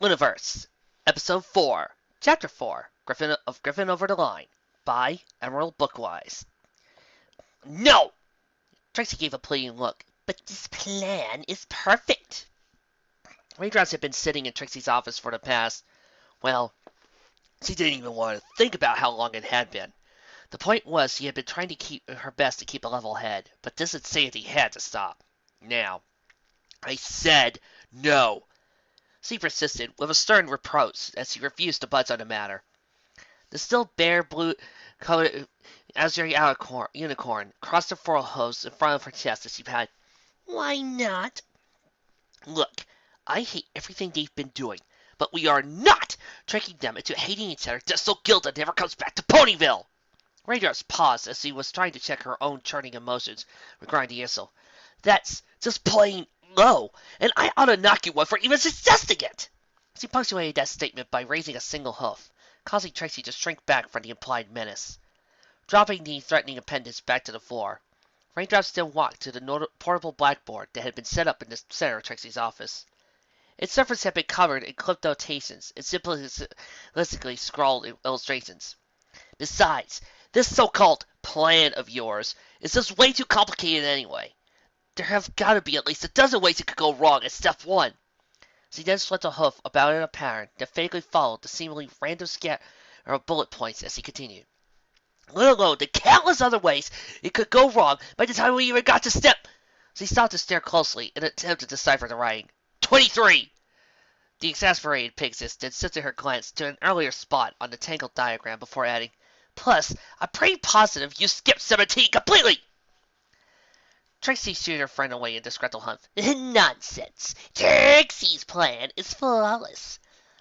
Lunaverse, Episode 4, Chapter 4, Griffin Over the Line, by Emeral bookwise. No! Tracy gave a pleading look. But this plan is perfect. Raindrops had been sitting in Trixie's office for the past, well, she didn't even want to think about how long it had been. The point was she had been trying to keep her best to keep a level head, but this insanity had to stop. Now. I said no. She persisted, with a stern reproach, as he refused to budge on the matter. The still bare blue-colored azure unicorn crossed her four hooves in front of her chest as she cried, "Why not?" "Look, I hate everything they've been doing, but we are not tricking them into hating each other just so Gilda never comes back to Ponyville." Raindrops paused as she was trying to check her own churning emotions regarding the insult. "That's just plain low, and I ought to knock you one for even suggesting it." She punctuated that statement by raising a single hoof, causing Tracy to shrink back from the implied menace. Dropping the threatening appendage back to the floor, Raindrops then walked to the portable blackboard that had been set up in the center of Tracy's office. Its surface had been covered in clipped notations and simplistically scrawled illustrations. "Besides, this so-called plan of yours is just way too complicated anyway. There have got to be at least a dozen ways it could go wrong at step one." She then swept a hoof about in a pattern that vaguely followed the seemingly random scatter of bullet points as he continued. "Let alone the countless other ways it could go wrong by the time we even got to step—" She stopped to stare closely and attempt to decipher the writing. 23! The exasperated Pegasus then shifted her glance to an earlier spot on the tangled diagram before adding, "Plus, I'm pretty positive you skipped 17 completely!" Trixie shooed her friend away in disgruntled hunt. "Nonsense! Trixie's plan is flawless."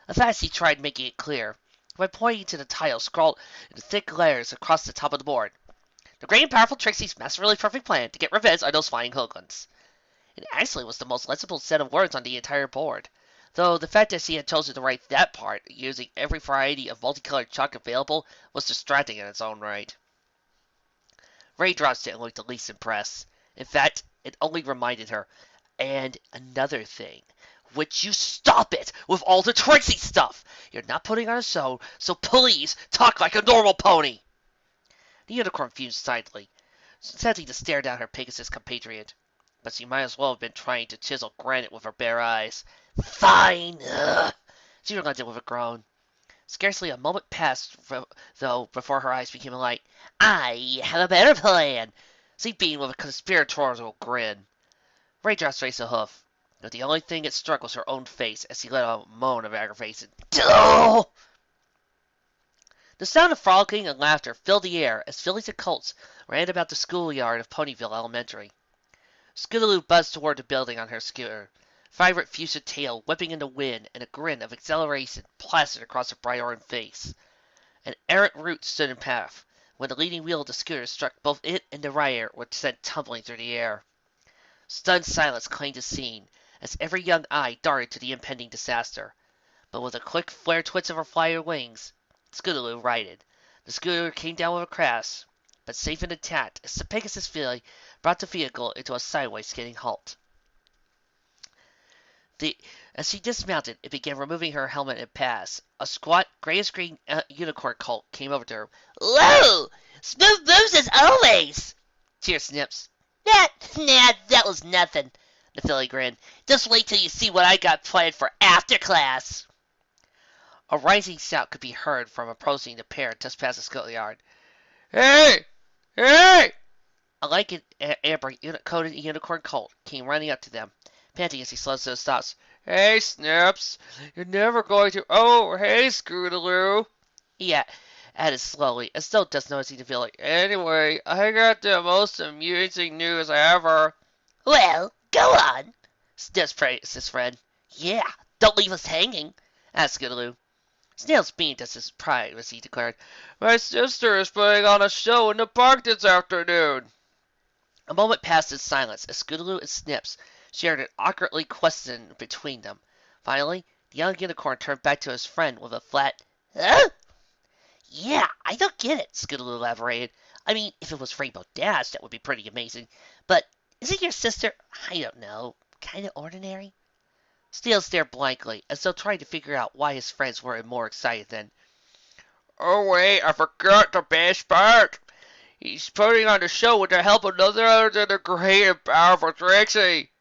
At last he tried making it clear, by pointing to the title scrawled in thick letters across the top of the board. "The great and powerful Trixie's masterfully perfect plan to get revenge on those flying hoodlums." It actually was the most legible set of words on the entire board, though the fact that she had chosen to write that part using every variety of multicolored chalk available was distracting in its own right. Raindrops didn't look the least impressed. In fact, it only reminded her, "And another thing. Would you stop it with all the Trixie stuff? You're not putting on a show, so please talk like a normal pony." The unicorn fumed silently, setting to stare down her Pegasus compatriot. But she might as well have been trying to chisel granite with her bare eyes. "Fine!" She relented with a groan. Scarcely a moment passed, though, before her eyes became alight. "I have a better plan," she beamed with a conspiratorial grin. Raindrops raised a hoof, but the only thing it struck was her own face as she let out a moan of aggravation. "Oh!" The sound of frolicking and laughter filled the air as fillies and colts ran about the schoolyard of Ponyville Elementary. Scootaloo buzzed toward the building on her scooter, vibrant fuchsia tail whipping in the wind and a grin of exhilaration plastered across her bright orange face. An errant root stood in path, when the leading wheel of the scooter struck both it and the rider, which sent tumbling through the air. Stunned silence claimed the scene, as every young eye darted to the impending disaster. But with a quick flare twitch of her flyer wings, Scootaloo righted. The scooter came down with a crash, but safe and intact as the Pegasus filly brought the vehicle into a sideways skidding halt. As she dismounted, it began removing her helmet and pass. A squat, grayish-green unicorn colt came over to her. "Whoa! Smooth moves as always!" cheered Snips. Nah, that was nothing," the filly grinned. "Just wait till you see what I got planned for after class." A rising shout could be heard from approaching the pair just past the schoolyard. "Hey! Hey!" A lank amber-coated unicorn colt came running up to them, panting as he slowed to a stop. "Hey, Snips! You're never going to— Oh, hey, Scootaloo!" he added slowly, as though just noticing the filly. "Anyway, I got the most amusing news ever." "Well, go on," Snips praised his friend. "Yeah, don't leave us hanging," asked Scootaloo. Snails beamed at his pride as he declared, "My sister is putting on a show in the park this afternoon." A moment passed in silence as Scootaloo and Snips shared an awkwardly question between them. Finally, the young unicorn turned back to his friend with a flat, "Huh?" "Yeah, I don't get it," Scootaloo elaborated. "I mean, if it was Rainbow Dash, that would be pretty amazing. But isn't your sister, I don't know, kind of ordinary?" Steele stared blankly, as though trying to figure out why his friends weren't more excited than, "Oh wait, I forgot the best part. He's putting on the show with the help of none other than the great and powerful Trixie."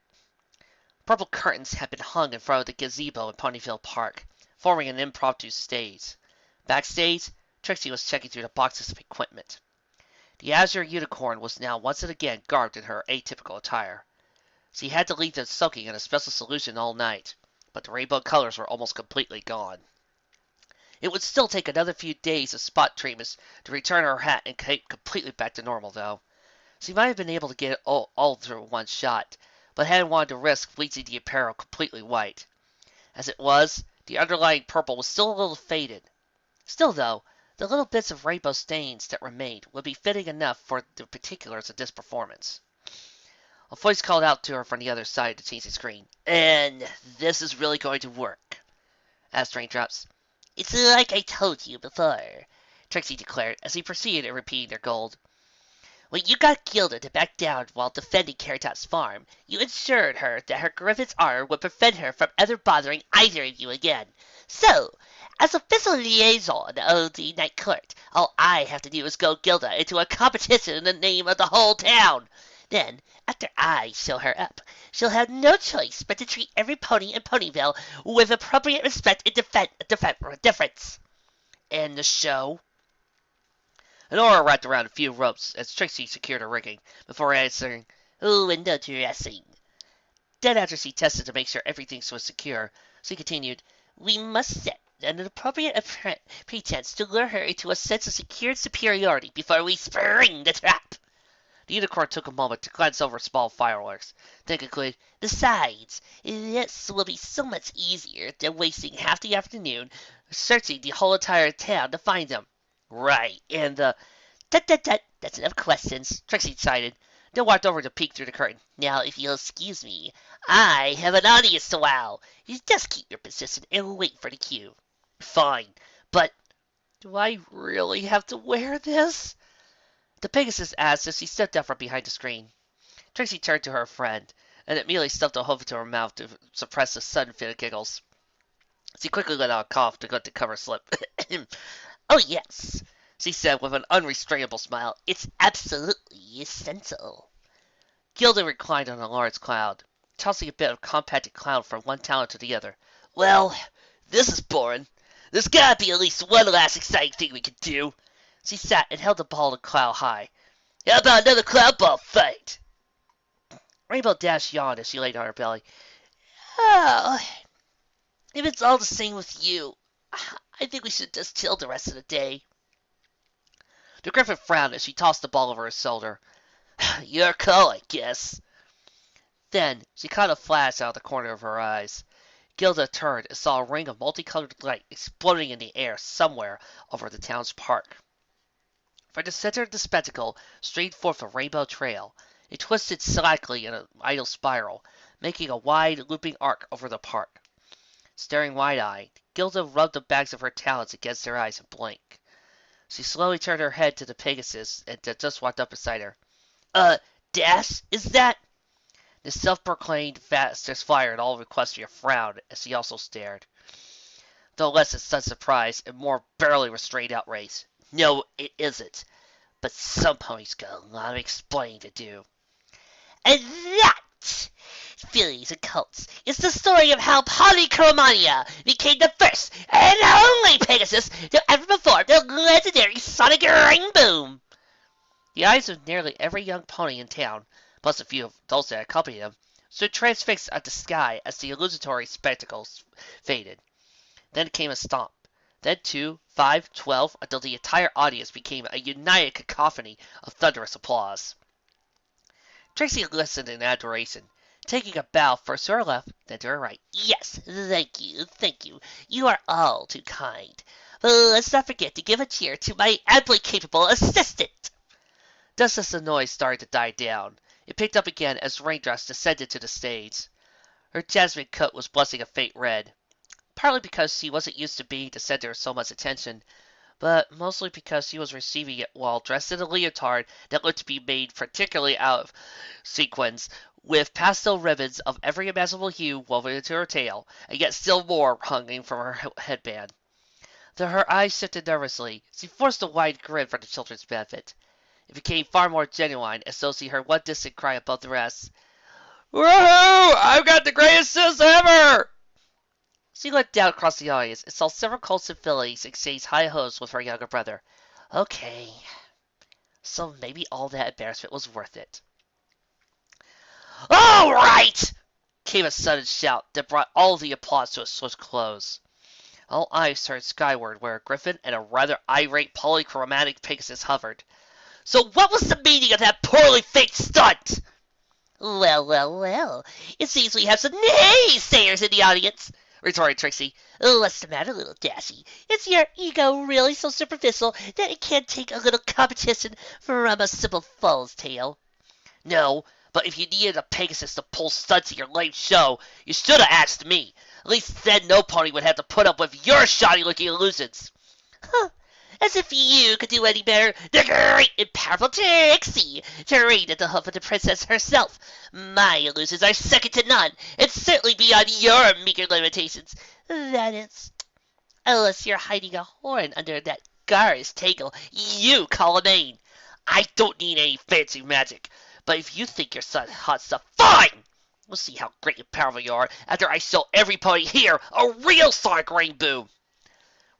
Purple curtains had been hung in front of the gazebo in Ponyville Park, forming an impromptu stage. Backstage, Trixie was checking through the boxes of equipment. The Azure Unicorn was now once again garbed in her atypical attire. She had to leave them soaking in a special solution all night, but the rainbow colors were almost completely gone. It would still take another few days of spot treatments to return her hat and cape completely back to normal, though. She might have been able to get it all through one shot, but hadn't wanted to risk bleaching the apparel completely white. As it was, the underlying purple was still a little faded. Still, though, the little bits of rainbow stains that remained would be fitting enough for the particulars of this performance. A voice called out to her from the other side of the changing screen. "And this is really going to work?" asked Raindrops. "It's like I told you before," Trixie declared as he proceeded in repeating their gold. "When you got Gilda to back down while defending Carrotop's farm, you assured her that her griffin's honor would prevent her from ever bothering either of you again. So, as official liaison of the Night Court, all I have to do is go Gilda into a competition in the name of the whole town. Then, after I show her up, she'll have no choice but to treat every pony in Ponyville with appropriate respect and deference." "And the show?" An aura wrapped around a few ropes as Trixie secured her rigging, before answering, "Oh, and no dressing." Then after she tested to make sure everything was secure, she continued, "We must set an appropriate pretense to lure her into a sense of secured superiority before we spring the trap." The unicorn took a moment to glance over small fireworks, then concluded, "Besides, this will be so much easier than wasting half the afternoon searching the whole entire town to find them." "Right, and the—" "Tut, that's enough questions," Trixie decided, then walked over to peek through the curtain. "Now, if you'll excuse me, I have an audience to wow. You just keep your position and wait for the cue." "Fine, but do I really have to wear this?" the Pegasus asked as she stepped out from behind the screen. Trixie turned to her friend, and immediately stuffed a hoof into her mouth to suppress a sudden fit of giggles. She quickly let out a cough to let the cover slip. "Oh, yes," she said with an unrestrainable smile. "It's absolutely essential." Gilda reclined on a large cloud, tossing a bit of compacted cloud from one talon to the other. "Well, this is boring. There's gotta be at least one last exciting thing we can do." She sat and held the ball of cloud high. "How about another cloud ball fight?" Rainbow Dash yawned as she laid on her belly. "Oh, if it's all the same with you, I think we should just chill the rest of the day." The Griffin frowned as she tossed the ball over her shoulder. "Your call, I guess." Then she caught a flash out of the corner of her eyes. Gilda turned and saw a ring of multicolored light exploding in the air somewhere over the town's park. From the center of the spectacle streamed forth a rainbow trail. It twisted slackly in an idle spiral, making a wide, looping arc over the park. Staring wide-eyed, Gilda rubbed the backs of her talons against her eyes and blinked. She slowly turned her head to the Pegasus that just walked up beside her. Dash, is that—" The self-proclaimed fastest flyer in all of Equestria frowned as he also stared, though less in stunned surprise and more barely restrained outrage. "No, it isn't. But some ponies got a lot of explaining to do." "And that, fillies and colts, is the story of how Polychromania became the first and only Pegasus to ever perform the legendary sonic ring boom." The eyes of nearly every young pony in town, plus a few of those that accompanied them, stood transfixed at the sky as the illusory spectacles faded. Then came a stomp. Then 2, 5, 12, until the entire audience became a united cacophony of thunderous applause. Trixie listened in adoration, taking a bow first to her left, then to her right. "Yes, thank you. You are all too kind. But let's not forget to give a cheer to my amply capable assistant." Just as the noise started to die down, it picked up again as Raindrops descended to the stage. Her jasmine coat was blushing a faint red, partly because she wasn't used to being the center of so much attention, but mostly because she was receiving it while dressed in a leotard that looked to be made particularly out of sequins, with pastel ribbons of every imaginable hue woven into her tail, and yet still more hanging from her headband. Though her eyes shifted nervously, she forced a wide grin for the children's benefit. It became far more genuine as Sophie heard one distant cry above the rest. Woohoo! I've got the greatest sis ever! She looked down across the audience and saw several Colson fillies exchange hi-hos with her younger brother. Okay, so maybe all that embarrassment was worth it. All right! Came a sudden shout that brought all the applause to a swift close. All eyes turned skyward where a griffin and a rather irate polychromatic pegasus hovered. So what was the meaning of that poorly faked stunt? Well. It seems we have some naysayers in the audience, retorted Trixie. What's the matter, little Dashie? Is your ego really so superficial that it can't take a little competition from a simple foal's tale? No, but if you needed a Pegasus to pull stunts at your lame show, you should have asked me. At least then no pony would have to put up with your shoddy-looking illusions. Huh. As if you could do any better. The great and powerful Trixie, to reign at the hoof of the princess herself. My illusions are second to none, and certainly beyond your meager limitations. That is, unless you're hiding a horn under that garish tangle you call a mane. I don't need any fancy magic, but if you think you're such hot stuff, fine! We'll see how great and powerful you are after I show every pony here a real sonic rainbow.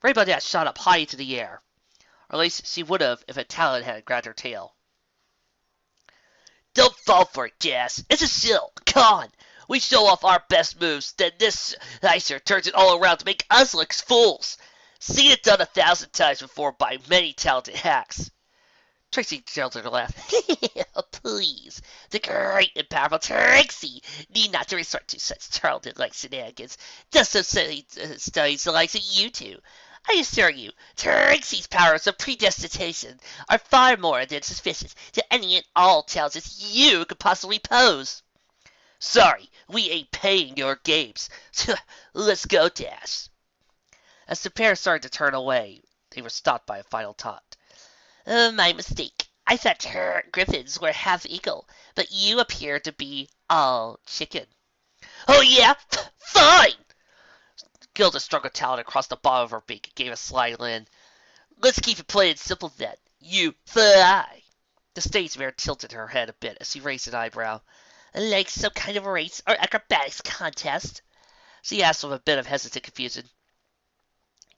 Rainbow Dash shot up high into the air. Or at least she would have if a talon had grabbed her tail. Don't fall for it, Jazz. It's a shill. Come on. We show off our best moves, then this Icer turns it all around to make us look fools. Seen it done 1,000 times before by many talented hacks. Trixie sheltered her laugh. Please, the great and powerful Trixie need not to resort to such childhood-like shenanigans just so silly studies the likes of you two. I assure you, Trixie's powers of predestination are far more than sufficient to any and all challenges you could possibly pose. Sorry, we ain't paying your games. Let's go, Dash. As the pair started to turn away, they were stopped by a final taunt. My mistake. I thought griffins were half eagle, but you appear to be all chicken. Oh yeah? Fine! Gilda struck a talon across the bottom of her beak and gave a sly grin. Let's keep it plain and simple then. You fly. The stage mare tilted her head a bit as she raised an eyebrow. Like some kind of race or acrobatics contest? She asked with a bit of hesitant confusion.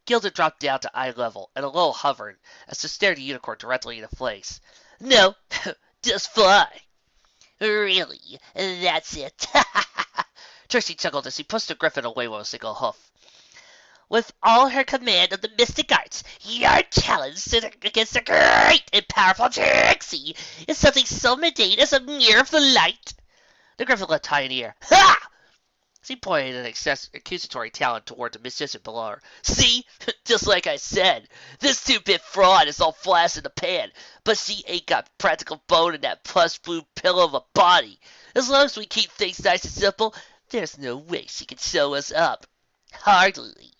Gilda dropped down to eye level and a little hovered as she stared the unicorn directly in the face. No, just fly. Really? That's it? Trixie chuckled as she pushed the griffin away with a single hoof. With all her command of the mystic arts, your challenge against the great and powerful Trixie is something so mundane as a mirror of the light. The griffin leapt high in the air. Ha! She pointed an accusatory talon toward the musician below her. See? Just like I said. This two-bit fraud is all flash in the pan, but she ain't got practical bone in that plush blue pillow of a body. As long as we keep things nice and simple, there's no way she can show us up. Hardly.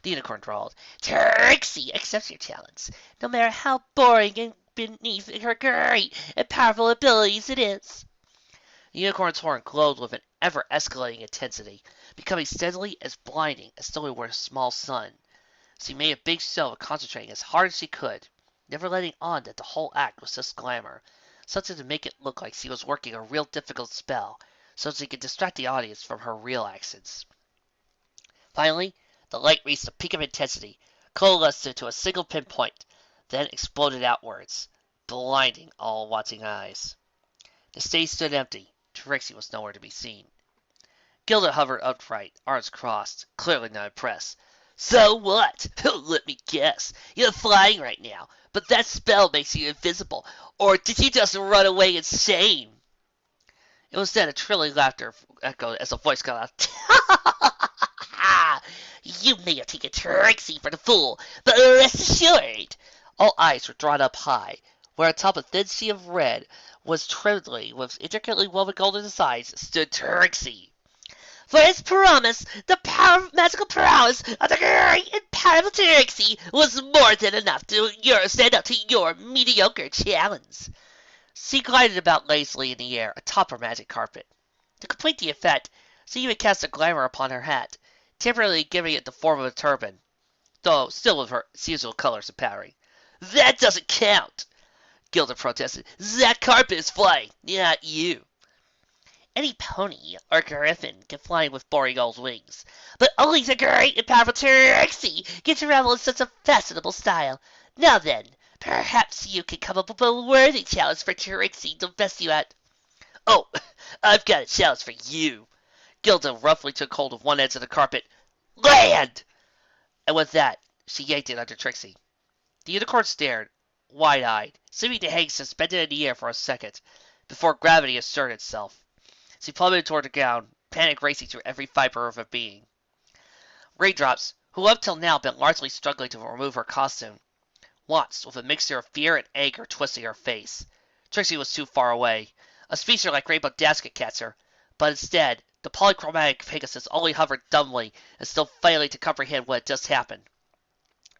The unicorn drawled. Trixie accepts your challenge, no matter how boring and beneath her great and powerful abilities it is. The unicorn's horn glowed with an ever-escalating intensity, becoming steadily as blinding as though it were a small sun. She made a big show of concentrating as hard as she could, never letting on that the whole act was just glamour, something to make it look like she was working a real difficult spell, so she could distract the audience from her real actions. Finally, the light reached a peak of intensity, coalesced into a single pinpoint, then exploded outwards, blinding all watching eyes. The stage stood empty. Trixie was nowhere to be seen. Gilda hovered upright, arms crossed, clearly not impressed. So what? Let me guess. You're flying right now, but that spell makes you invisible. Or did you just run away in shame? It was then a trilling laughter echoed as a voice got out. You may have taken Trixie for the fool, but rest assured. All eyes were drawn up high, where atop a thin sea of red was trembling with intricately woven golden designs stood Trixie. For his promise, the magical prowess of the great and powerful Trixie was more than enough to stand up to your mediocre challenge. She glided about lazily in the air atop her magic carpet. To complete the effect, she even cast a glamour upon her hat, temporarily giving it the form of a turban, though still with her usual colors and pattern. "That doesn't count!" Gilda protested. "That carpet is flying, not you." "Any pony or griffin can fly with boring old wings, but only the great and powerful Trixie can travel in such a fashionable style. Now then, perhaps you can come up with a worthy challenge for Trixie to best you at." "Oh, I've got a challenge for you." Gilda roughly took hold of one edge of the carpet. "Land!" And with that, she yanked it under Trixie. The unicorn stared, wide-eyed, seeming to hang suspended in the air for a second, before gravity asserted itself. She plummeted toward the ground, panic racing through every fiber of her being. Raindrops, who up till now had been largely struggling to remove her costume, watched with a mixture of fear and anger twisting her face. Trixie was too far away, a speedster like Rainbow Dash could catch her, but instead, the polychromatic Pegasus only hovered dumbly and still failing to comprehend what had just happened.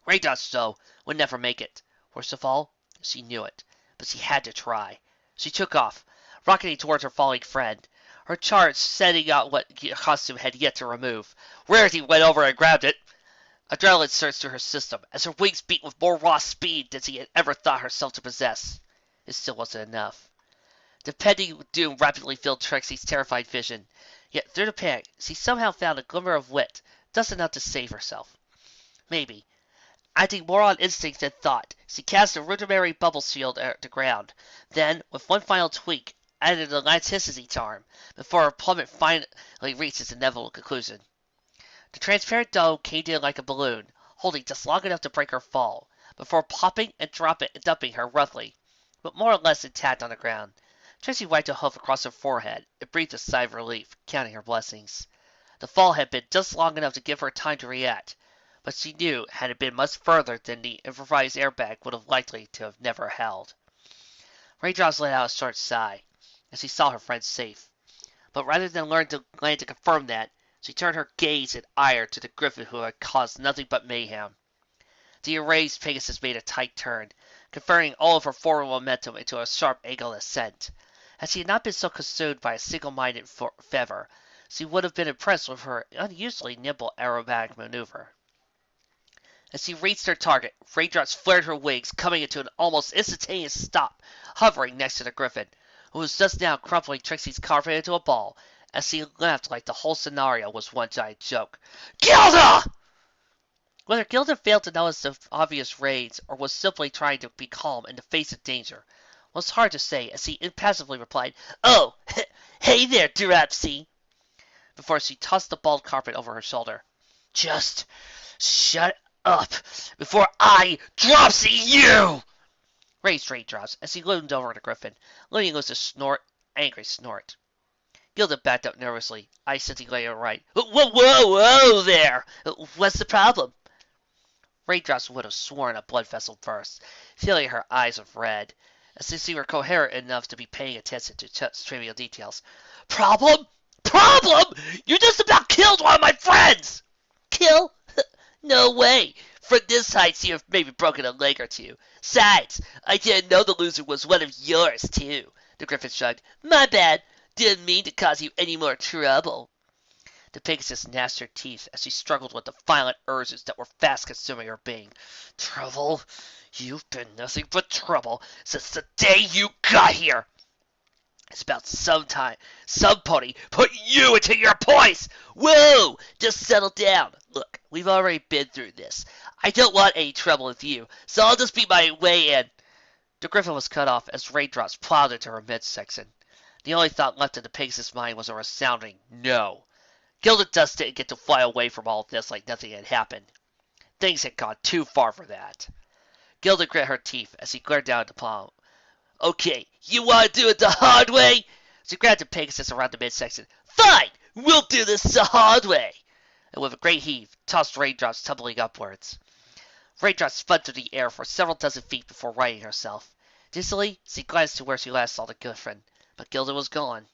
Raindrops, though, would never make it. Worst of all, she knew it, but she had to try. She took off, rocketing towards her falling friend, her charge setting out what costume had yet to remove. Rarity went over and grabbed it. Adrenaline surged through her system as her wings beat with more raw speed than she had ever thought herself to possess. It still wasn't enough. The impending doom rapidly filled Trixie's terrified vision, yet through the panic she somehow found a glimmer of wit, just enough to save herself. Maybe, acting more on instinct than thought, she cast a rudimentary bubble shield at the ground, then, with one final tweak, added an elasticity charm, before her plummet finally reached its inevitable conclusion. The transparent dome came in like a balloon, holding just long enough to break her fall, before popping and dumping her roughly, but more or less intact on the ground. Trixie wiped a hoof across her forehead and breathed a sigh of relief, counting her blessings. The fall had been just long enough to give her time to react, but she knew had it been much further than the improvised airbag would have likely to have never held. Raindrops let out a short sigh as she saw her friend safe, but rather than land to confirm that, she turned her gaze in ire to the griffin who had caused nothing but mayhem. The enraged Pegasus made a tight turn, converting all of her forward momentum into a sharp angled ascent. Had she not been so consumed by a single-minded fervor, she would have been impressed with her unusually nimble aerobatic maneuver. As she reached her target, Raindrops flared her wings, coming into an almost instantaneous stop, hovering next to the griffin, who was just now crumpling Trixie's carpet into a ball, as she laughed like the whole scenario was one giant joke. "Gilda!" Whether Gilda failed to notice the obvious rage, or was simply trying to be calm in the face of danger, was hard to say, as she impassively replied, "Oh, hey there, Dropsy," before she tossed the bald carpet over her shoulder. "Just shut up before I Dropsy you!" raged Raindrops as he loomed over the griffin, letting loose a angry snort. Gilda backed up nervously, eyes scintillating right. Whoa there! What's the problem?" Raindrops would have sworn a blood vessel burst, filling her eyes with red, as if she were coherent enough to be paying attention to trivial details. "Problem? Problem? You just about killed one of my friends!" "Kill? No way! From this height you have maybe broken a leg or two. Sides, I didn't know the loser was one of yours, too." The griffin shrugged. "My bad. Didn't mean to cause you any more trouble." The Pegasus gnashed her teeth as she struggled with the violent urges that were fast consuming her being. "Trouble? You've been nothing but trouble since the day you got here. It's about some pony put you into your place. Whoa! Just settle down. Look, we've already been through this. I don't want any trouble with you, so I'll just beat my way in." The griffin was cut off as Raindrops plowed into her midsection. The only thought left in the Pegasus' mind was a resounding no. Gilda just didn't get to fly away from all of this like nothing had happened. Things had gone too far for that. Gilda grit her teeth as she glared down at the palm. "Okay, you want to do it the hard way?" She grabbed the Pegasus around the midsection. "Fine! We'll do this the hard way!" And with a great heave, tossed Raindrops tumbling upwards. Raindrops spun through the air for several dozen feet before righting herself. Dizzily, she glanced to where she last saw the griffin, but Gilda was gone.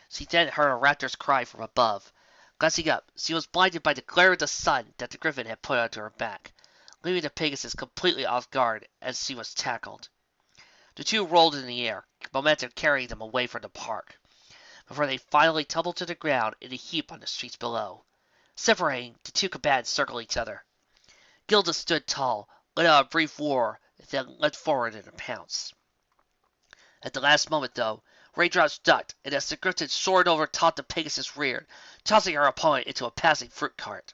She then heard a raptor's cry from above. Glancing up, she was blinded by the glare of the sun that the griffin had put onto her back, leaving the Pegasus completely off guard as she was tackled. The two rolled in the air, momentum carrying them away from the park. before they finally tumbled to the ground in a heap on the streets below. Separating, the two combatants circled each other. Gilda stood tall, let out a brief roar, then leapt forward in a pounce. At the last moment, though, Raindrops ducked, and as the griffin soared over top the Pegasus reared, tossing her opponent into a passing fruit cart.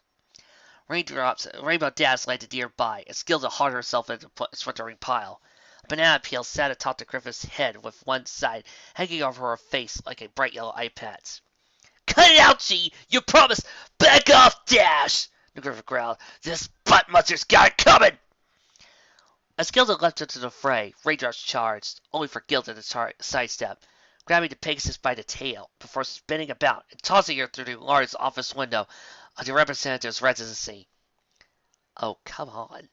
Rainbow Dash landed nearby, as Gilda hauled herself into a splintering pile. A banana peel sat atop the griffin's head, with one side hanging over her face like a bright yellow eye patch. "Cut it out, G! You promised! Back off, Dash!" the griffin growled. "This butt muncher's got it coming!" As Gilda leapt into the fray, Raindrops charged, only for Gilda to sidestep, grabbing the Pegasus by the tail before spinning about and tossing her through the large office window of the representative's residency. Oh, come on.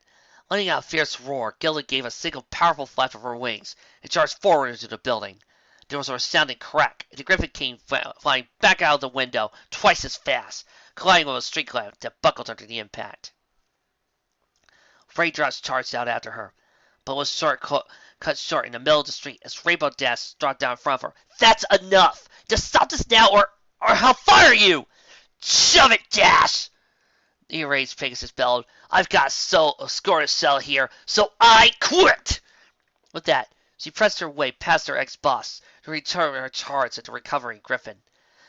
Letting out a fierce roar, Gilda gave a single powerful flap of her wings and charged forward into the building. There was a resounding crack, and the griffin came flying back out of the window twice as fast, colliding with a street lamp that buckled under the impact. Raindrops charged out after her, but was cut short in the middle of the street as Rainbow Dash struck down in front of her. "That's enough! Just stop this now, or I'll fire you!" "Shove it, Dash!" the enraged Pegasus bellowed. "I've got a score to settle here, so I quit!" With that, she pressed her way past her ex-boss to return her charge at the recovering griffin.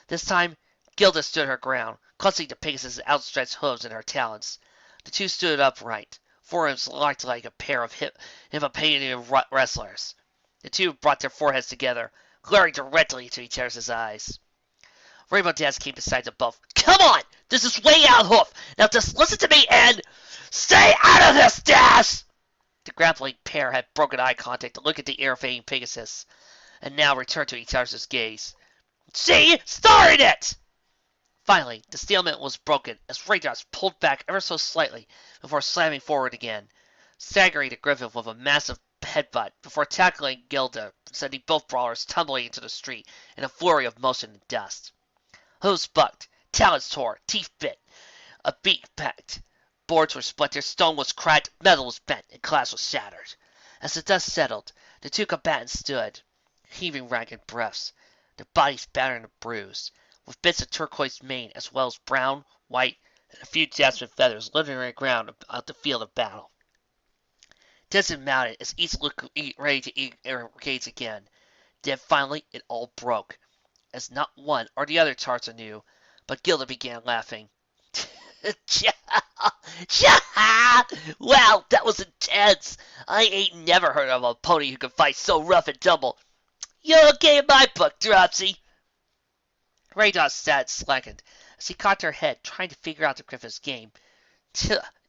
This time, Gilda stood her ground, clutching the Pegasus' outstretched hooves in her talons. The two stood upright, forearms locked like a pair of Hippocratic wrestlers. The two brought their foreheads together, glaring directly into each other's eyes. Rainbow Dash came beside them both. "Come on! This is way out, Hoof! Now just listen to me and stay out of this, Dash!" The grappling pair had broken eye contact to look at the air-evading Pegasus, and now returned to each other's gaze. "She started it!" Finally, the stalemate was broken as Raindrops pulled back ever so slightly before slamming forward again, staggering the griffin with a massive headbutt before tackling Gilda, sending both brawlers tumbling into the street in a flurry of motion and dust. Hooves bucked, talons tore, teeth bit, a beak pecked. Boards were splintered, stone was cracked, metal was bent, and glass was shattered. As the dust settled, the two combatants stood, heaving ragged breaths, their bodies battered and bruised, with bits of turquoise mane as well as brown, white, and a few jasmine feathers littering the ground about the field of battle. Desmond mounted as each looked ready to engage again. Then finally it all broke, as not one or the other charged anew, but Gilda began laughing. "Wow, that was intense! I ain't never heard of a pony who could fight so rough and tumble. You're okay in my book, Dropsy." Raindrops sat slackened as he cocked her head, trying to figure out the griffin's game.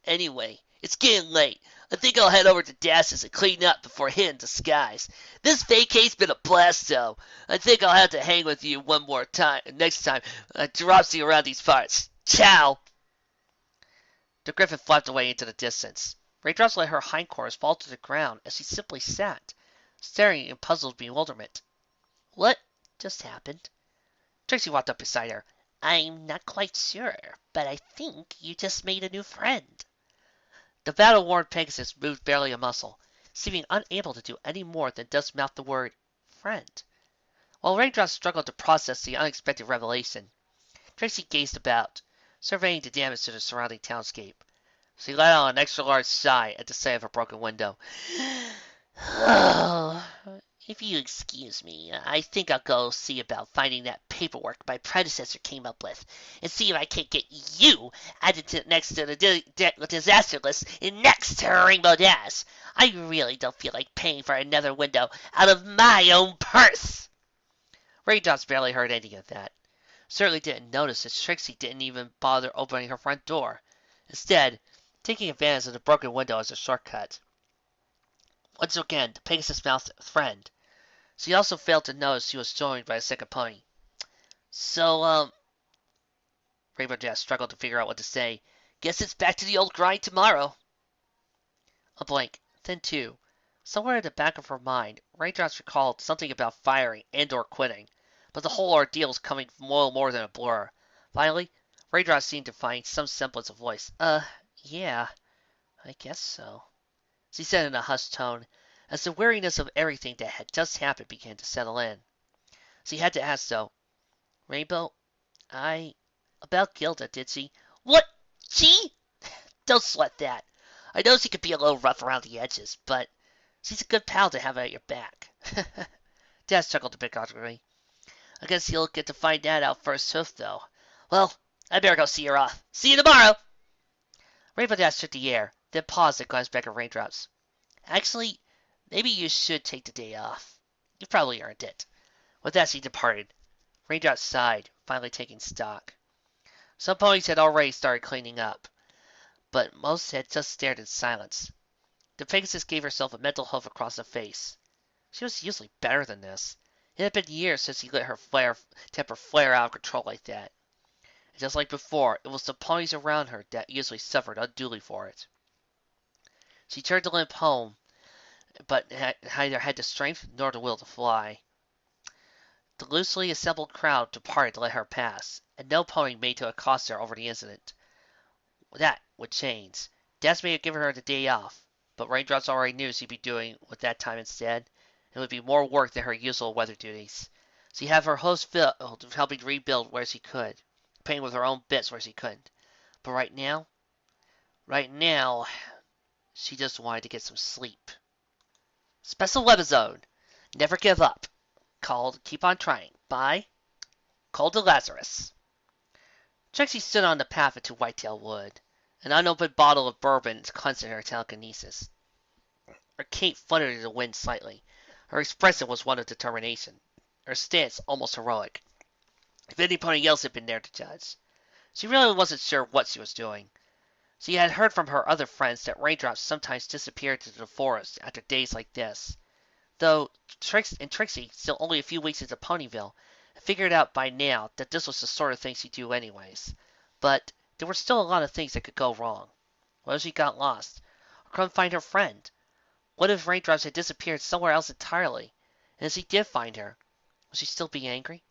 "Anyway, it's getting late. I think I'll head over to Dash's and clean up before hitting the skies. This vacate's been a blast, though. I think I'll have to hang with you one more time next time I drops you around these parts. Ciao!" The griffin flapped away into the distance. Raindrops let her hindquarters fall to the ground as she simply sat, staring in puzzled bewilderment. What just happened? Trixie walked up beside her. "I'm not quite sure, but I think you just made a new friend." The battle-worn Pegasus moved barely a muscle, seeming unable to do any more than just mouth the word "friend." While Raindrops struggled to process the unexpected revelation, Trixie gazed about, surveying the damage to the surrounding townscape. She let out an extra-large sigh at the sight of a broken window. "Oh, if you excuse me, I think I'll go see about finding that paperwork my predecessor came up with, and see if I can't get you added next to the disaster list in next to Rainbow Dash. I really don't feel like paying for another window out of my own purse." Raindrops barely heard any of that. Certainly didn't notice that Trixie didn't even bother opening her front door, instead taking advantage of the broken window as a shortcut. Once again, the Pegasus mouthed "friend." She also failed to notice she was joined by a second pony. "So, Rainbow Dash struggled to figure out what to say. "Guess it's back to the old grind tomorrow." A blank, then two. Somewhere in the back of her mind, Raindrops recalled something about firing and/or quitting, but the whole ordeal was coming more than a blur. Finally, Raindrops seemed to find some semblance of voice. Yeah, I guess so," she said in a hushed tone, as the weariness of everything that had just happened began to settle in. She had to ask, though, Rainbow, about Gilda, did she? What? She? Don't sweat that. I know she could be a little rough around the edges, but she's a good pal to have at your back. Dad chuckled a bit awkwardly. I guess you'll get to find that out first hoof, though. Well, I better go see her off. See you tomorrow! Rainbow Dash took the air, then paused and glanced back at Raindrops. Actually, maybe you should take the day off. You probably earned it. With that, she departed. Raindrops sighed, finally taking stock. Some ponies had already started cleaning up, but most had just stared in silence. The Pegasus gave herself a mental hoof across the face. She was usually better than this. It had been years since he let her temper flare out of control like that. And just like before, it was the ponies around her that usually suffered unduly for it. She turned to limp home, but neither had the strength nor the will to fly. The loosely assembled crowd departed to let her pass, and no pony made to accost her over the incident. That would change. Daphne had given her the day off, but Raindrops already knew she'd be doing with that time instead. It would be more work than her usual weather duties. She'd have her hooves filled, helping rebuild where she could, painting with her own bits where she couldn't. But right now, she just wanted to get some sleep. Special episode, Never Give Up, called Keep On Trying, by Cold to Lazarus. Trixie stood on the path into Whitetail Wood. An unopened bottle of bourbon clenched in her telekinesis. Her cape fluttered in the wind slightly. Her expression was one of determination. Her stance almost heroic. If anybody else had been there to judge. She really wasn't sure what she was doing. She had heard from her other friends that Raindrops sometimes disappeared into the forest after days like this. Though Trixie, still only a few weeks into Ponyville, had figured out by now that this was the sort of thing she'd do anyways. But there were still a lot of things that could go wrong. What if she got lost? Or couldn't find her friend? What if Raindrops had disappeared somewhere else entirely? And if she did find her, would she still be angry?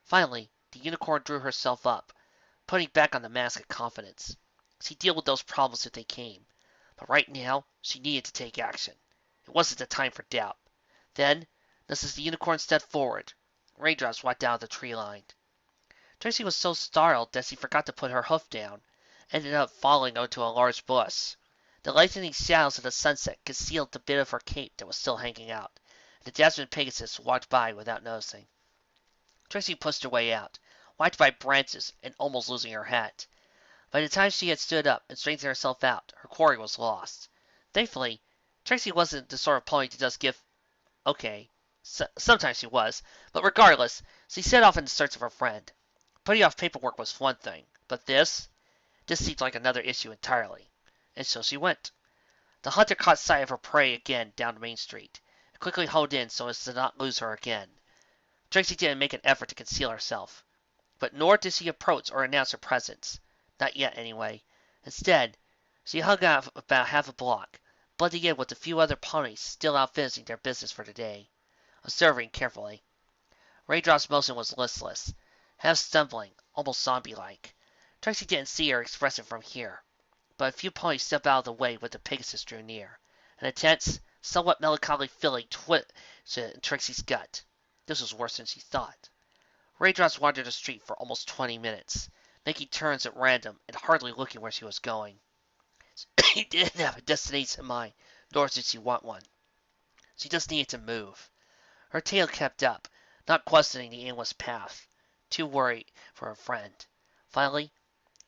Finally, the unicorn drew herself up, putting back on the mask of confidence. She'd deal with those problems if they came. But right now, she needed to take action. It wasn't the time for doubt. Then, just as the unicorn stepped forward, Raindrops walked down the tree line. Tracy was so startled that she forgot to put her hoof down, and ended up falling onto a large bush. The lightening shadows of the sunset concealed the bit of her cape that was still hanging out, and the Jasmine Pegasus walked by without noticing. Tracy pushed her way out, wiped by branches and almost losing her hat. By the time she had stood up and straightened herself out, her quarry was lost. Thankfully, Tracy wasn't the sort of pony to just give. Okay, sometimes she was, but regardless, she set off in search of her friend. Putting off paperwork was one thing, but this seemed like another issue entirely. And so she went. The hunter caught sight of her prey again down the main street, and quickly honed in so as to not lose her again. Tracy didn't make an effort to conceal herself, but nor did she approach or announce her presence. Not yet, anyway. Instead, she hung out about half a block, blending in with the few other ponies still out finishing their business for the day, observing carefully. Raindrop's motion was listless, half stumbling, almost zombie-like. Tracy didn't see her expression from here, but a few ponies stepped out of the way when the Pegasus drew near. An intense, somewhat melancholy feeling twitched in Trixie's gut. This was worse than she thought. Raindrops wandered the street for almost 20 minutes, making turns at random and hardly looking where she was going. She didn't have a destination in mind, nor did she want one. She just needed to move. Her tail kept up, not questioning the aimless path, too worried for her friend. Finally,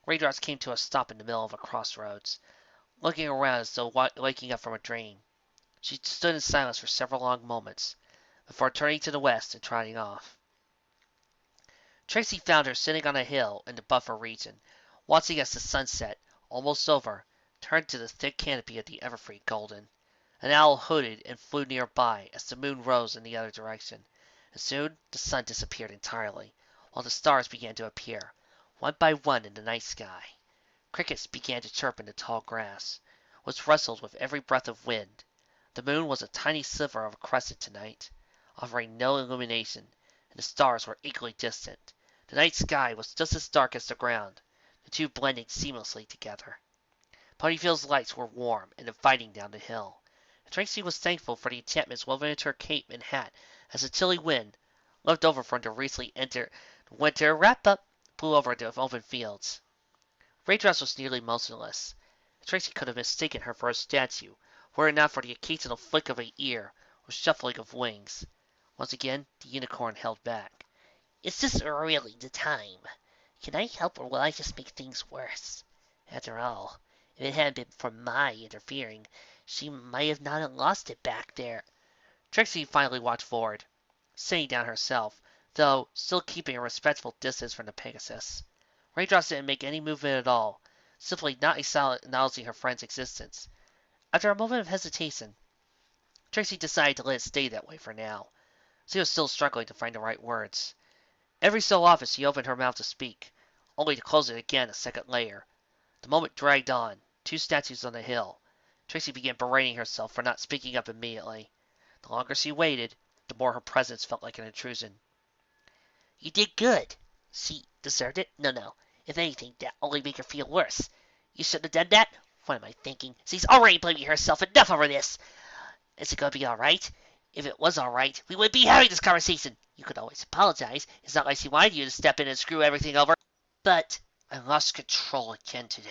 Raindrops came to a stop in the middle of a crossroads, looking around as though waking up from a dream. She stood in silence for several long moments, before turning to the west and trotting off. Tracy found her sitting on a hill in the buffer region, watching as the sunset, almost over, turned to the thick canopy of the everfree golden. An owl hooted and flew nearby as the moon rose in the other direction, and soon the sun disappeared entirely, while the stars began to appear, one by one in the night sky. Crickets began to chirp in the tall grass, which rustled with every breath of wind. The moon was a tiny sliver of a crescent tonight, offering no illumination, and the stars were equally distant. The night sky was just as dark as the ground, the two blending seamlessly together. Ponyville's lights were warm and inviting down the hill, and Trixie was thankful for the enchantments woven into her cape and hat as the chilly wind, left over from the recently entered Winter wrap-up blew over the open fields. Raindrops was nearly motionless. Tracy could have mistaken her for a statue, were it not for the occasional flick of an ear or shuffling of wings. Once again the unicorn held back. Is this really the time? Can I help, or will I just make things worse? After all, if it hadn't been for my interfering, she might have not lost it back there. Trixie finally walked forward, sitting down herself, though still keeping a respectful distance from the Pegasus. Raindrops didn't make any movement at all, simply not acknowledging her friend's existence. After a moment of hesitation, Trixie decided to let it stay that way for now. She was still struggling to find the right words. Every so often she opened her mouth to speak, only to close it again a second later. The moment dragged on. 2 statues on the hill. Trixie began berating herself for not speaking up immediately. The longer she waited, the more her presence felt like an intrusion. You did good. She deserved it? No. If anything, that only made her feel worse. You shouldn't have done that? What am I thinking? She's already blaming herself enough over this. Is it going to be alright? If it was alright, we wouldn't be having this conversation. You could always apologize. It's not like she wanted you to step in and screw everything over. But I lost control again today.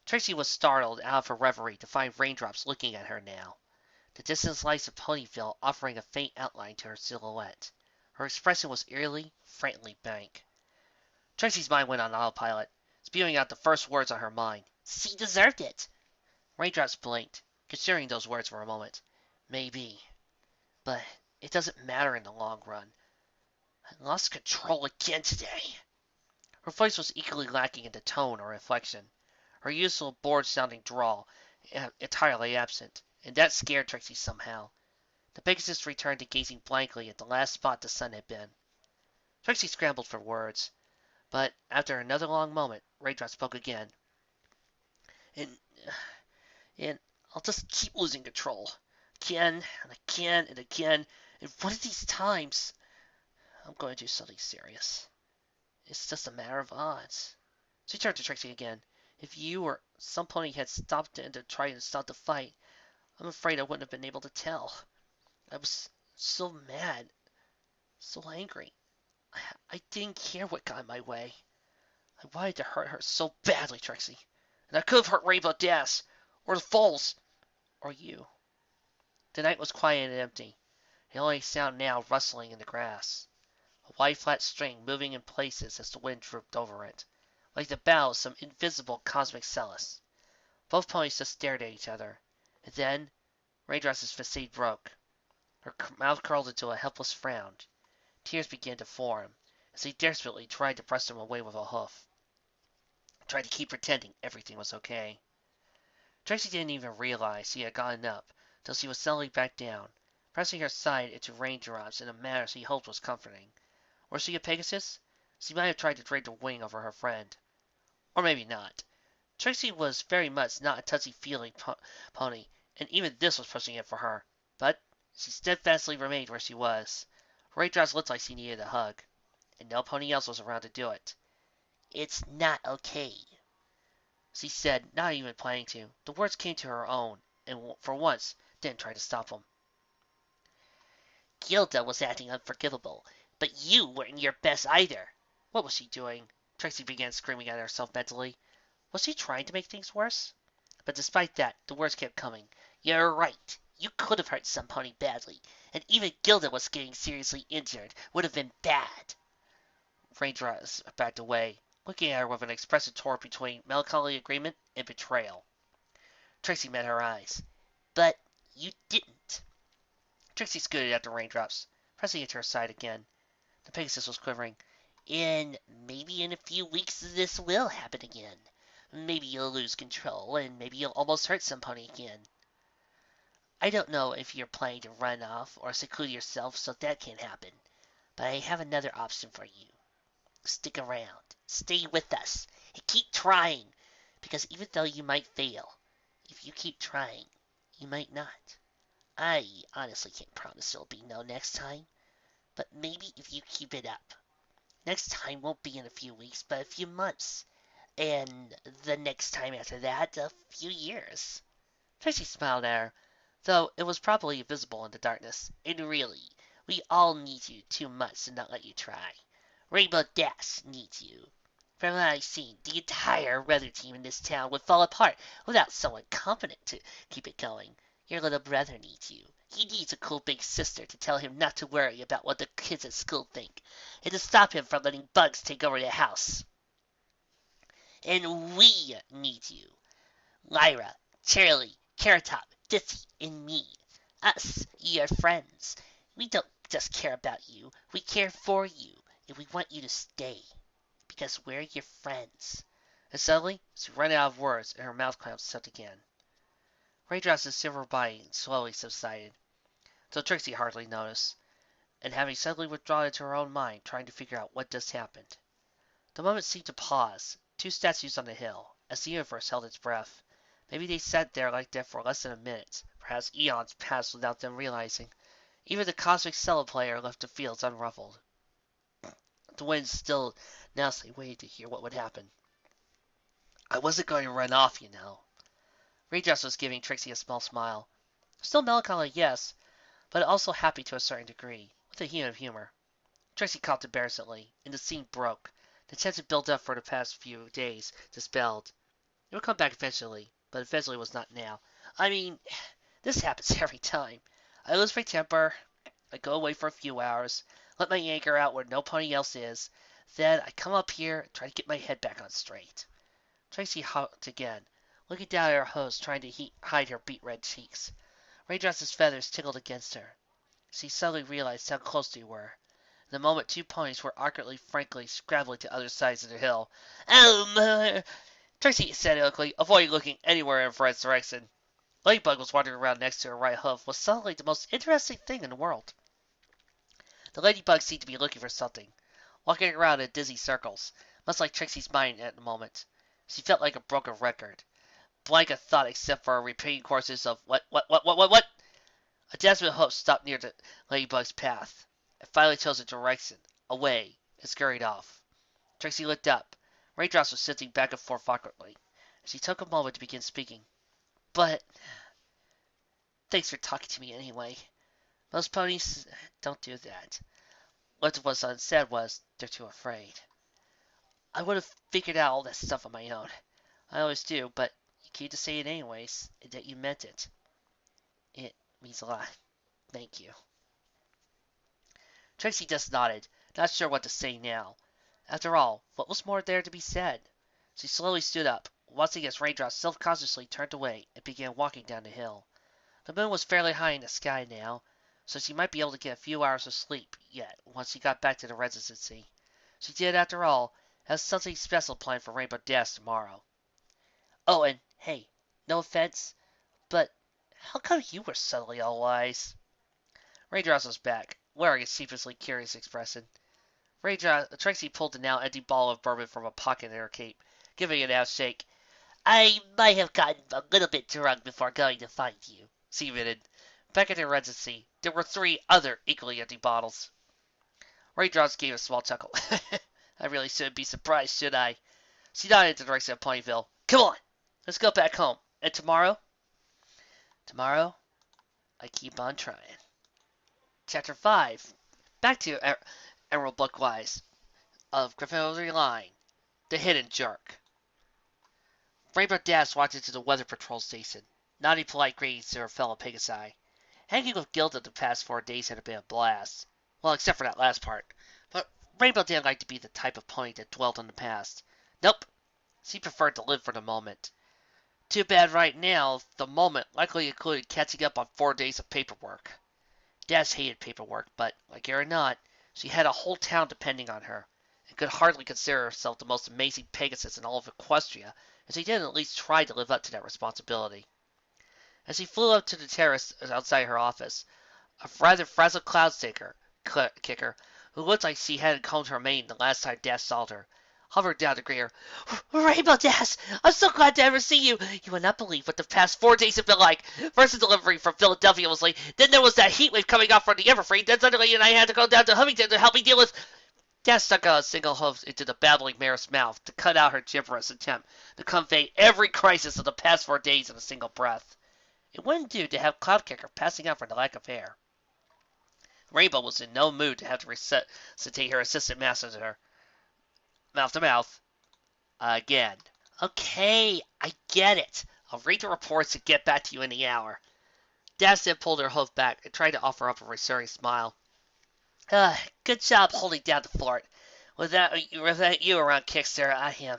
Trixie was startled out of her reverie to find Raindrops looking at her now, the distant lights of Ponyville offering a faint outline to her silhouette. Her expression was eerily, frighteningly blank. Trixie's mind went on autopilot, spewing out the first words on her mind. She deserved it. Raindrops blinked, considering those words for a moment. Maybe. But it doesn't matter in the long run. I lost control again today. Her voice was equally lacking in the tone or inflection. Her usual bored-sounding drawl entirely absent, and that scared Trixie somehow. The Pegasus returned to gazing blankly at the last spot the sun had been. Trixie scrambled for words, but after another long moment, Raindrop spoke again. And I'll just keep losing control. Again, and again, and again, and one of these times, I'm going to do something serious. It's just a matter of odds. She turned to Trixie again. If you or some pony had stopped in to try to stop the fight, I'm afraid I wouldn't have been able to tell. I was so mad, so angry. I didn't care what got in my way. I wanted to hurt her so badly, Trixie. And I could have hurt Rainbow Dash, or the Foals, or you. The night was quiet and empty. The only sound now rustling in the grass. A wide flat string moving in places as the wind drooped over it, like the bow of some invisible cosmic cellus. Both ponies just stared at each other, and then Raindrop's facade broke. Her mouth curled into a helpless frown. Tears began to form, as he desperately tried to brush them away with a hoof. Tried to keep pretending everything was okay. Trixie didn't even realize she had gotten up till she was settling back down, pressing her side into Raindrops in a manner she hoped was comforting. Were she a Pegasus? She might have tried to drape a wing over her friend. Or maybe not. Trixie was very much not a touchy-feely pony, and even this was pushing it for her. But she steadfastly remained where she was. Raindrops looked like she needed a hug, and no pony else was around to do it. It's not okay, she said, not even planning to. The words came to her own, and for once didn't try to stop them. Gilda was acting unforgivable, but you weren't your best either. What was she doing? Trixie began screaming at herself mentally. Was she trying to make things worse? But despite that, the words kept coming. You're right. You could have hurt some pony badly, and even Gilda was getting seriously injured. Would have been bad. Raindrops backed away, looking at her with an expression torn between melancholy agreement and betrayal. Trixie met her eyes. But you didn't. Trixie scooted after Raindrops, pressing it to her side again. The Pegasus was quivering. And maybe in a few weeks this will happen again. Maybe you'll lose control, and maybe you'll almost hurt some pony again. I don't know if you're planning to run off or seclude yourself so that can't happen, but I have another option for you. Stick around, stay with us, and keep trying, because even though you might fail, if you keep trying, you might not. I honestly can't promise there'll be no next time, but maybe if you keep it up. Next time won't be in a few weeks, but a few months. And the next time after that, a few years. Trixie smiled at her, though it was probably visible in the darkness. And really, we all need you too much to not let you try. Rainbow Dash needs you. From what I've seen, the entire weather team in this town would fall apart without someone competent to keep it going. Your little brother needs you. He needs a cool big sister to tell him not to worry about what the kids at school think, and to stop him from letting bugs take over the house. And we need you. Lyra, Charlie, Carrot Top, Dissy, and me. Us, your friends. We don't just care about you, we care for you, and we want you to stay. Because we're your friends. And suddenly, she ran out of words, and her mouth clamps shut again. Raindrops' silver bite slowly subsided, till Trixie hardly noticed, and having suddenly withdrawn into her own mind, trying to figure out what just happened. The moment seemed to pause, two statues on the hill, as the universe held its breath. Maybe they sat there like that for less than a minute, perhaps eons passed without them realizing. Even the cosmic cello player left the fields unruffled. The wind still now waited to hear what would happen. I wasn't going to run off, you know. Raindrops was giving Trixie a small smile. Still melancholy, yes, but also happy to a certain degree, with a hint of humor. Trixie coughed embarrassedly, and the scene broke. The tension built up for the past few days dispelled. It would come back eventually, but eventually was not now. I mean, this happens every time. I lose my temper, I go away for a few hours, let my anger out where nobody else is, then I come up here and try to get my head back on straight. Trixie hopped again, looking down at her hose, trying to hide her beet-red cheeks. Raindrops' feathers tickled against her. She suddenly realized how close they were. In the moment, two ponies were awkwardly, frankly, scrambling to other sides of the hill. "Oh, Trixie said quickly, avoiding looking anywhere in Fred's direction. Ladybug was wandering around next to her right hoof, was suddenly the most interesting thing in the world. The ladybug seemed to be looking for something, walking around in dizzy circles, much like Trixie's mind at the moment. She felt like a broken record, blank of thought except for repeating courses of what? A desperate hoof stopped near the ladybug's path. It finally chose a direction, away, and scurried off. Trixie looked up. Raindrops was sifting back and forth awkwardly. She took a moment to begin speaking. But thanks for talking to me anyway. Most ponies don't do that. What was unsaid was, they're too afraid. I would have figured out all that stuff on my own. I always do, but you came to say it anyways, and that you meant it. It means a lot. Thank you. Trixie just nodded, not sure what to say now. After all, what was more there to be said? She slowly stood up, watching as Raindrops self-consciously turned away and began walking down the hill. The moon was fairly high in the sky now, so she might be able to get a few hours of sleep yet once she got back to the Residency. She did, after all, have something special planned for Rainbow Dash tomorrow. Oh, and hey, no offense, but how come you were suddenly all wise? Raindrops was back, wearing a sheepishly curious expression. Trixie pulled the now empty bottle of bourbon from a pocket in her cape, giving it a shake. I might have gotten a little bit drunk before going to find you, she admitted. Back at the Regency, there were 3 other equally empty bottles. Raindrops gave a small chuckle. I really shouldn't be surprised, should I? She nodded in the direction of Ponyville. Come on, let's go back home. And tomorrow? Tomorrow, I keep on trying. Chapter 5. Back to Emeral Bookwise of Griffon over the Line. The Hidden Jerk. Rainbow Dash walked into the Weather Patrol station, nodding polite greetings to her fellow Pegasi. Hanging with Gilda the past 4 days had been a blast. Well, except for that last part. But Rainbow didn't like to be the type of pony that dwelt on the past. Nope. She preferred to live for the moment. Too bad right now, the moment likely included catching up on 4 days of paperwork. Dash hated paperwork, but, like her or not, she had a whole town depending on her, and could hardly consider herself the most amazing Pegasus in all of Equestria if she didn't at least try to live up to that responsibility. As she flew up to the terrace outside her office, a rather frazzled cloud kicker, who looked like she hadn't combed her mane the last time Dash saw her, hovered down to greet her. Rainbow Dash! I'm so glad to ever see you! You would not believe what the past 4 days have been like. First the delivery from Philadelphia was late, then there was that heat wave coming off from the Everfree, then suddenly I had to go down to Huffington to help me deal with... Dash stuck out a single hoof into the babbling mare's mouth to cut out her gibberish attempt to convey every crisis of the past 4 days in a single breath. It wouldn't do to have Cloudkicker passing out for the lack of air. Rainbow was in no mood to have to resuscitate her assistant messenger, mouth to mouth, again. Okay, I get it. I'll read the reports and get back to you in the hour. Dash then pulled her hoof back and tried to offer up a reassuring smile. Good job holding down the fort. Without you around, Kickster, I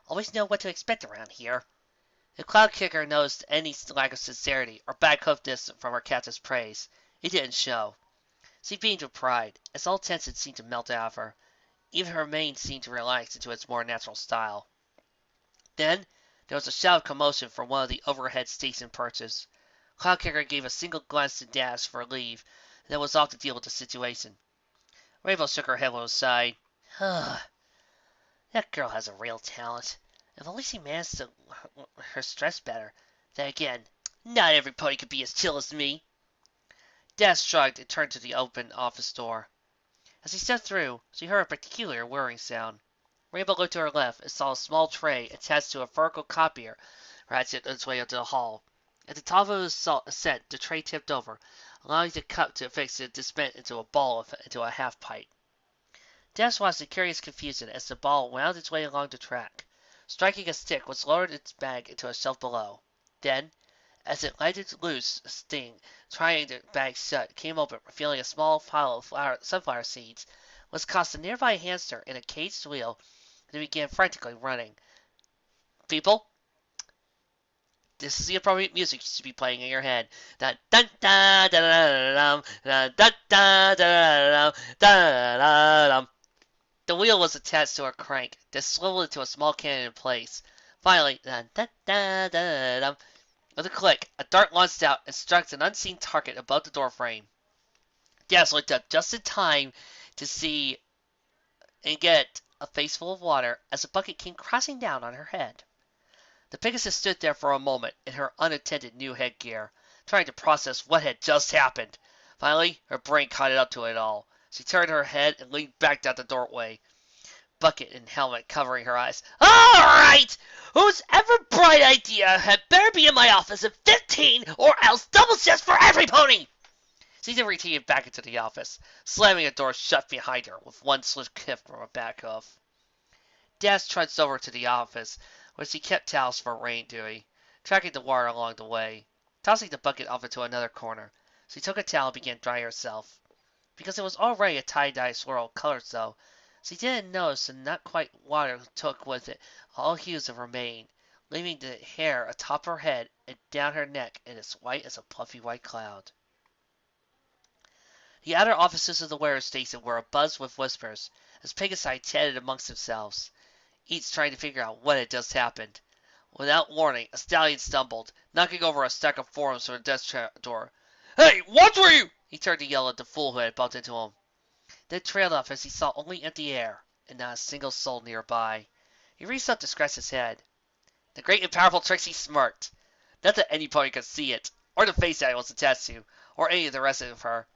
always know what to expect around here. The Cloud Kicker noticed any lack of sincerity or backhoofedness from her captive's praise. It didn't show. She beamed with pride, as all tension seemed to melt out of her. Even her mane seemed to relax into its more natural style. Then there was a shout of commotion from one of the overhead station perches. Cloud Kicker gave a single glance to Dash for leave, and then was off to deal with the situation. Rainbow shook her head with a sigh. That girl has a real talent. If only she managed to her stress better. Then again, not every pony could be as chill as me. Dash shrugged and turned to the open office door. As he stepped through, she heard a peculiar whirring sound. Rainbow looked to her left and saw a small tray attached to a vertical copier ratchet its way up to the hall. At the top of the ascent, the tray tipped over, allowing the cup to fix and dispense into a ball into a half pipe. Dash watched in curious confusion as the ball wound its way along the track, striking a stick which lowered its bag into a shelf below. Then, as it lighted loose, a sting, trying the bag shut, came open, revealing a small pile of sunflower seeds, was cast a nearby hamster in a caged wheel, and it began frantically running. People, this is the appropriate music you should be playing in your head. Dun dun dun dun dun dun dun dun dun dun. The wheel was attached to a crank that swiveled into a small cannon in place. Finally, dun dun dun dun dun. With a click, a dart launched out and struck an unseen target above the doorframe. Dash looked up just in time to see and get a face full of water as a bucket came crashing down on her head. The Pegasus stood there for a moment in her unattended new headgear, trying to process what had just happened. Finally, her brain caught up to it all. She turned her head and leaned back down the doorway, bucket and helmet covering her eyes. All right! Whose ever bright idea had better be in my office at 15 or else double shifts for every pony! She then retreated back into the office, slamming the door shut behind her with one swift kick from her back hoof. Dash trudged over to the office, where she kept towels for rain duty, tracking the water along the way. Tossing the bucket off into another corner, she took a towel and began drying herself. Because it was already a tie-dye swirl of colors, though, she didn't notice the not quite water took with it all hues of her mane, leaving the hair atop her head and down her neck in as white as a fluffy white cloud. The outer offices of the wearer station were abuzz with whispers, as Pegasi chatted amongst themselves, each trying to figure out what had just happened. Without warning, a stallion stumbled, knocking over a stack of forms from the desk door. Hey, watch where you! He turned to yell at the fool who had bumped into him, then trailed off as he saw only empty air, and not a single soul nearby. He reached up to scratch his head. The great and powerful Trixie smirked. Not that any pony could see it, or the face that it was attached to, or any of the rest of her.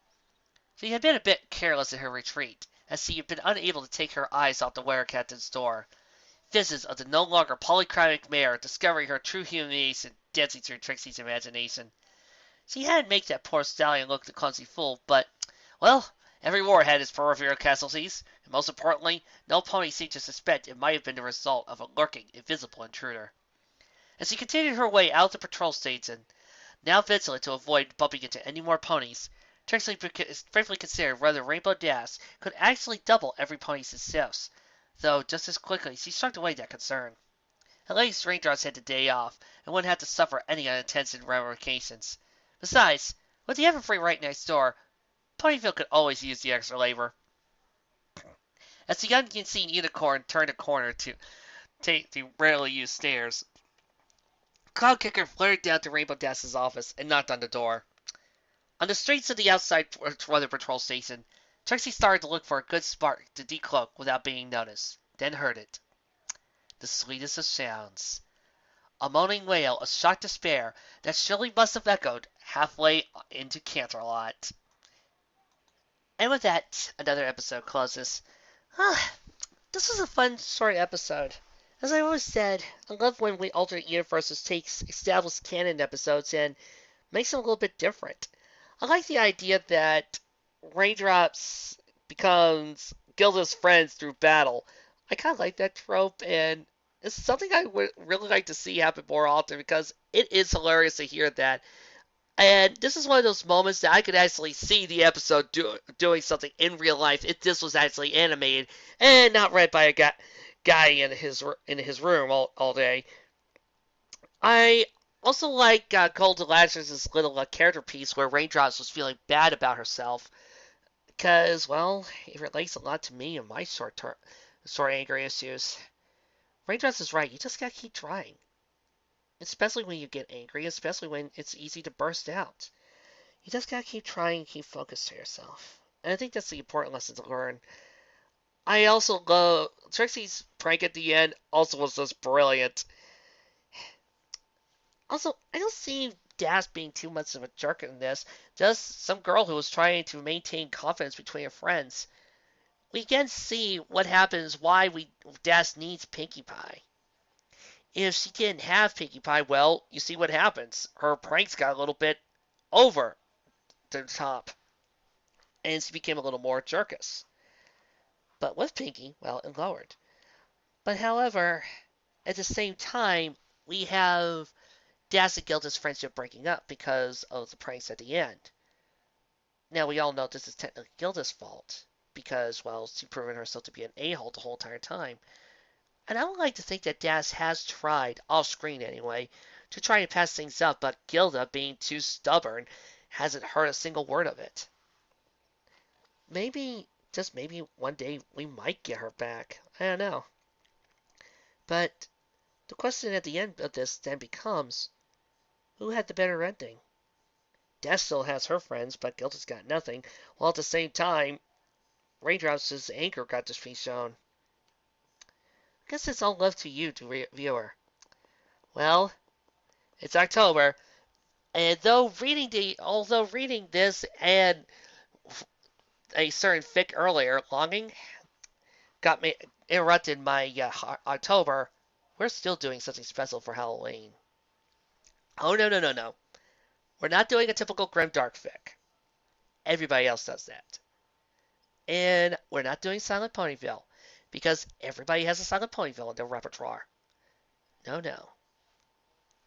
She had been a bit careless in her retreat, as she had been unable to take her eyes off the wearer captain's door. Visions of the no longer polychromatic mare discovering her true humiliation dancing through Trixie's imagination. She hadn't made that poor stallion look the clumsy fool, but, well, every war had its peripheral casualties, and most importantly, no pony seemed to suspect it might have been the result of a lurking, invisible intruder. As she continued her way out of the patrol station, now vigilant to avoid bumping into any more ponies, Trixie briefly considered whether Rainbow Dash could actually double every pony's shifts, though just as quickly she shrugged away that concern. At least Raindrops had the day off, and wouldn't have to suffer any unintended ramifications. Besides, with the Everfree right next door, Ponyville could always use the extra labor. As the unseen unicorn turned a corner to take the rarely used stairs, Cloud Kicker flared down to Rainbow Dash's office and knocked on the door. On the streets of the outside weather patrol station, Trixie started to look for a good spark to decloak without being noticed, then heard it. The sweetest of sounds. A moaning wail of shocked despair that surely must have echoed halfway into Canterlot. And with that, another episode closes. This was a fun, short episode. As I always said, I love when we alternate universes takes established canon episodes and makes them a little bit different. I like the idea that Raindrops becomes Gilda's friends through battle. I kind of like that trope, and it's something I would really like to see happen more often because it is hilarious to hear that. And this is one of those moments that I could actually see the episode doing something in real life if this was actually animated and not read by a guy in his room all day. I also like Cole DeLazar's little character piece where Raindrops was feeling bad about herself because, well, it relates a lot to me and my short anger issues. Raindrops is right. You just gotta keep trying, especially when you get angry, especially when it's easy to burst out. You just gotta keep trying and keep focused to yourself. And I think that's the important lesson to learn. I also love Trixie's prank at the end. Also was just brilliant. Also, I don't see Das being too much of a jerk in this. Just some girl who was trying to maintain confidence between her friends. We again see what happens. Why Das needs Pinkie Pie. If she didn't have Pinkie Pie, well, you see what happens. Her pranks got a little bit over the top, and she became a little more jerkish. But with Pinkie, well, it lowered. But however, at the same time, we have Das and Gilda's friendship breaking up because of the pranks at the end. Now, we all know this is technically Gilda's fault because, well, she's proven herself to be an a-hole the whole entire time. And I would like to think that Das has tried, off screen anyway, to try and patch things up, but Gilda, being too stubborn, hasn't heard a single word of it. Maybe, just maybe, one day we might get her back. I don't know. But the question at the end of this then becomes, who had the better ending? Das still has her friends, but Gilda's got nothing, while at the same time, Raindrops' anger got to be shown. I guess it's all left to you, to viewer. Well, it's October, and although reading this and a certain fic earlier, longing got me interrupted my October. We're still doing something special for Halloween. Oh no no no no! We're not doing a typical grimdark fic. Everybody else does that, and we're not doing Silent Ponyville because everybody has a Silent Ponyville in their repertoire. No no.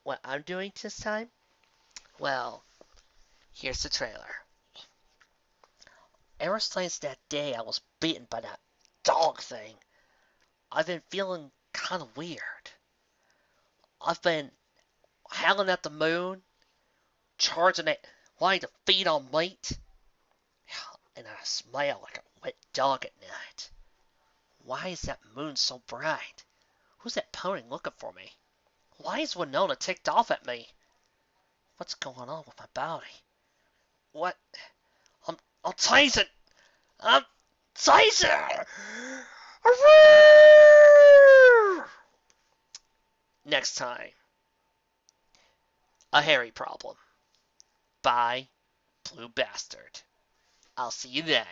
What I'm doing this time? Well, here's the trailer. Ever since that day I was beaten by that dog thing, I've been feeling kind of weird. I've been howling at the moon, charging it, wanting to feed on meat, and I smell like a wet dog at night. Why is that moon so bright? Who's that pony looking for me? Why is Winona ticked off at me? What's going on with my body? What? I'm Tyson! I'm Tyson! Next time, A Hairy Problem by Blue Bastard. I'll see you then.